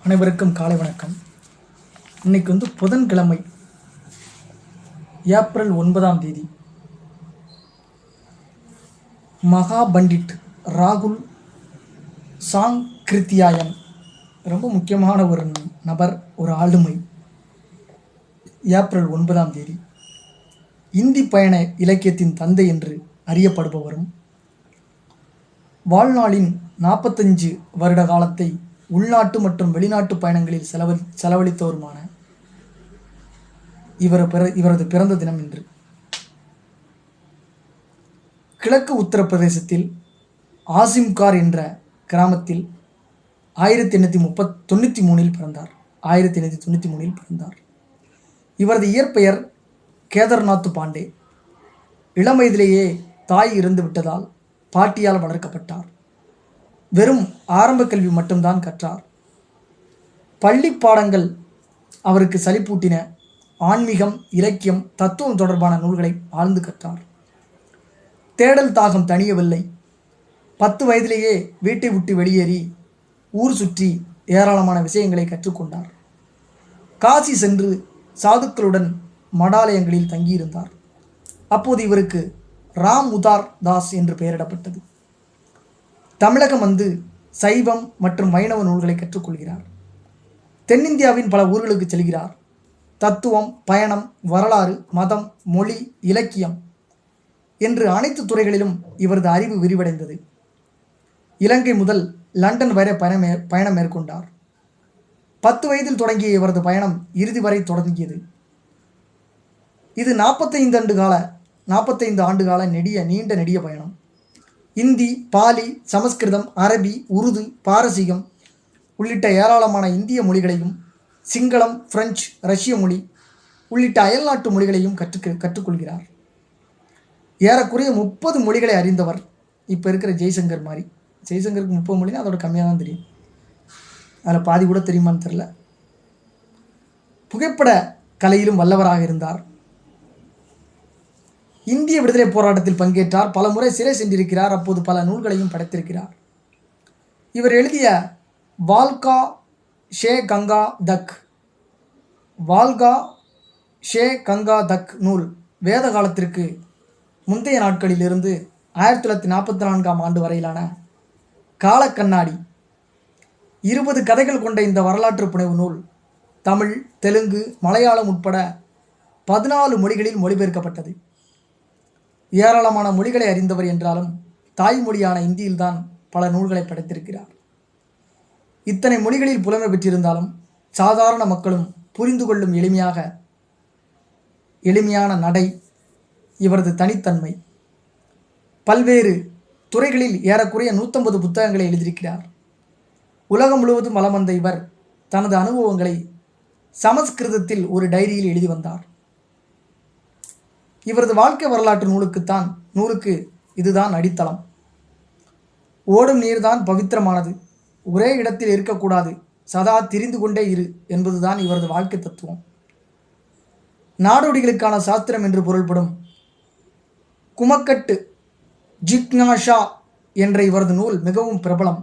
அனைவருக்கும் காலை வணக்கம். இன்னைக்கு புதன்கிழமை, ஏப்ரல் 9ஆம் தேதி. மகா பண்டிட் ராகுல் சாங்கிருத்தியாயன் ரொம்ப முக்கியமான ஒரு நபர், ஒரு ஆளுமை. ஏப்ரல் 9ஆம் தேதி இந்தி பயண இலக்கியத்தின் தந்தை என்று அறியப்படுபவரும், வாழ்நாளின் 45 வருட காலத்தை உள்நாட்டு மற்றும் வெளிநாட்டு பயணங்களில் செலவழித்தவருமான இவரது பிறந்த தினம் இன்று. கிழக்கு உத்தரப்பிரதேசத்தில் ஆசிம்கார் என்ற கிராமத்தில் 1893 பிறந்தார். இவரது இயற்பெயர் கேதர்நாத் பாண்டே. இளம் வயதிலேயே தாய் இறந்து விட்டதால் பாட்டியால் வளர்க்கப்பட்டார். வெறும் ஆரம்ப கல்வி மட்டும்தான் கற்றார். பள்ளி பாடங்கள் அவருக்கு சலிப்பூட்டின. ஆன்மீகம், இலக்கியம், தத்துவம் தொடர்பான நூல்களை ஆழ்ந்து கற்றார். தேடல் தாகம் தணியவில்லை. 10 வயதிலேயே வீட்டை விட்டு வெளியேறி ஊர் சுற்றி ஏராளமான விஷயங்களை கற்றுக்கொண்டார். காசி சென்று சாதுக்களுடன் மடாலயங்களில் தங்கியிருந்தார். அப்போது இவருக்கு ராம் உதார் தாஸ் என்று பெயரிடப்பட்டது. தமிழகம் சைவம் மற்றும் வைணவ நூல்களை கற்றுக்கொள்கிறார். தென்னிந்தியாவின் பல ஊர்களுக்கு செல்கிறார். தத்துவம், பயணம், வரலாறு, மதம், மொழி, இலக்கியம் என்று அனைத்து துறைகளிலும் இவரது அறிவு விரிவடைந்தது. இலங்கை முதல் லண்டன் வரை பயணம் மேற்கொண்டார். 10 வயதில் தொடங்கிய இவரது பயணம் இறுதி வரை தொடங்கியது. இது 45 ஆண்டு கால நீண்ட நெடிய பயணம். இந்தி, பாலி, சமஸ்கிருதம், அரபி, உருது, பாரசீகம் உள்ளிட்ட ஏராளமான இந்திய மொழிகளையும், சிங்களம், பிரெஞ்சு, ரஷ்ய மொழி உள்ளிட்ட அயல்நாட்டு மொழிகளையும் கற்றுக்கொள்கிறார். ஏறக்குறைய 30 மொழிகளை அறிந்தவர். இப்போ இருக்கிற ஜெய்சங்கர் மாதிரி. ஜெய்சங்கருக்கு 30 மொழினா அதோட கம்மியாக தான் தெரியும். அதில் பாதி கூட தெரியுமான்னு தெரில. புகைப்பட கலையிலும் வல்லவராக இருந்தார். இந்திய விடுதலை போராட்டத்தில் பங்கேற்றார். பல முறை சிறை சென்றிருக்கிறார். அப்போது பல நூல்களையும் படைத்திருக்கிறார். இவர் எழுதிய வால்கா ஷே கங்கா தக் நூல் வேத காலத்திற்கு முந்தைய நாட்களிலிருந்து 1944ஆம் ஆண்டு வரையிலான காலக்கண்ணாடி. 20 கதைகள் கொண்ட இந்த வரலாற்று புனைவு நூல் தமிழ், தெலுங்கு, மலையாளம் உட்பட 14 மொழிகளில் மொழிபெயர்க்கப்பட்டது. ஏராளமான மொழிகளை அறிந்தவர் என்றாலும் தாய்மொழியான இந்தியில்தான் பல நூல்களை படைத்திருக்கிறார். இத்தனை மொழிகளில் புலமை பெற்றிருந்தாலும் சாதாரண மக்களும் புரிந்து கொள்ளும் எளிமையான நடை இவரது தனித்தன்மை. பல்வேறு துறைகளில் ஏறக்குறைய 150 புத்தகங்களை எழுதியிருக்கிறார். உலகம் முழுவதும் வலம் வந்த இவர் தனது அனுபவங்களை சமஸ்கிருதத்தில் ஒரு டைரியில் எழுதி வந்தார். இவரது வாழ்க்கை வரலாற்று நூலுக்கு இதுதான் அடித்தளம். ஓடும் நீர்தான் பவித்திரமானது, ஒரே இடத்தில் இருக்கக்கூடாது, சதா திரிந்து கொண்டே இரு என்பதுதான் இவரது வாழ்க்கை தத்துவம். நாடோடிகளுக்கான சாஸ்திரம் என்று பொருள்படும் குமக்கட்டு ஜிக்னாஷா என்ற இவரது நூல் மிகவும் பிரபலம்.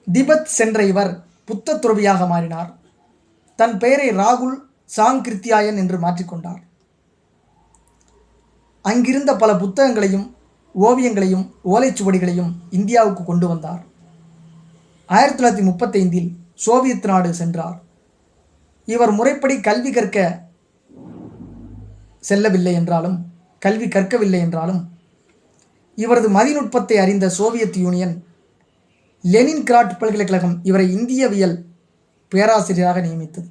திபெத் சென்ற இவர் புத்த துறவியாக மாறினார். தன் பெயரை ராகுல் சாங்கிருத்தியாயன் என்று மாற்றிக்கொண்டார். அங்கிருந்த பல புத்தகங்களையும் ஓவியங்களையும் ஓலைச்சுவடிகளையும் இந்தியாவுக்கு கொண்டு வந்தார். 1935இல் சோவியத் நாடு சென்றார். இவர் முறைப்படி கல்வி கற்கவில்லை என்றாலும் இவரது மதிநுட்பத்தை அறிந்த சோவியத் யூனியன் லெனின்கிராட் பல்கலைக்கழகம் இவரை இந்தியவியல் பேராசிரியராக நியமித்தது.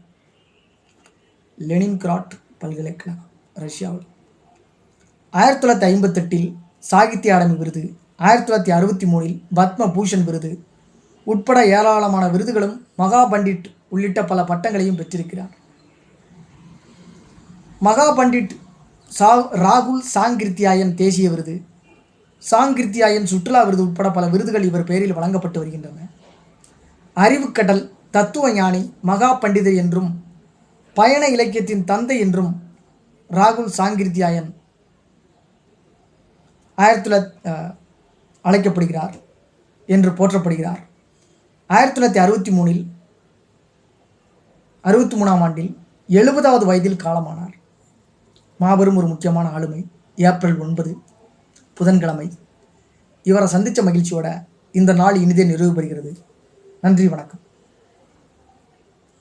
லெனின்கிராட் பல்கலைக்கழகம் ரஷ்யாவில். 1958இல் சாகித்ய அகாடமி விருது, 1963இல் பத்ம பூஷன் விருது உட்பட ஏராளமான விருதுகளும் மகா பண்டிட் உள்ளிட்ட பல பட்டங்களையும் பெற்றிருக்கிறார். மகா பண்டிட் ராகுல் சாங்கிருத்தியாயன் தேசிய விருது, சாங்கிருத்தியாயன் சுற்றுலா விருது உட்பட பல விருதுகள் இவர் பெயரில் வழங்கப்பட்டு வருகின்றன. அறிவுக்கடல், தத்துவ ஞானி, மகா பண்டிதர் என்றும் பயண இலக்கியத்தின் தந்தை என்றும் ராகுல் சாங்கிருத்தியாயன் அழைக்கப்படுகிறார் என்று போற்றப்படுகிறார். 1963இல் 1963ஆம் ஆண்டில் 70வது வயதில் காலமானார். மாபெரும் ஒரு முக்கியமான ஆளுமை. ஏப்ரல் 9 புதன்கிழமை. இவரை சந்தித்த மகிழ்ச்சியோட இந்த நாள் இனிதே நிறைவு பெறுகிறது. நன்றி, வணக்கம்.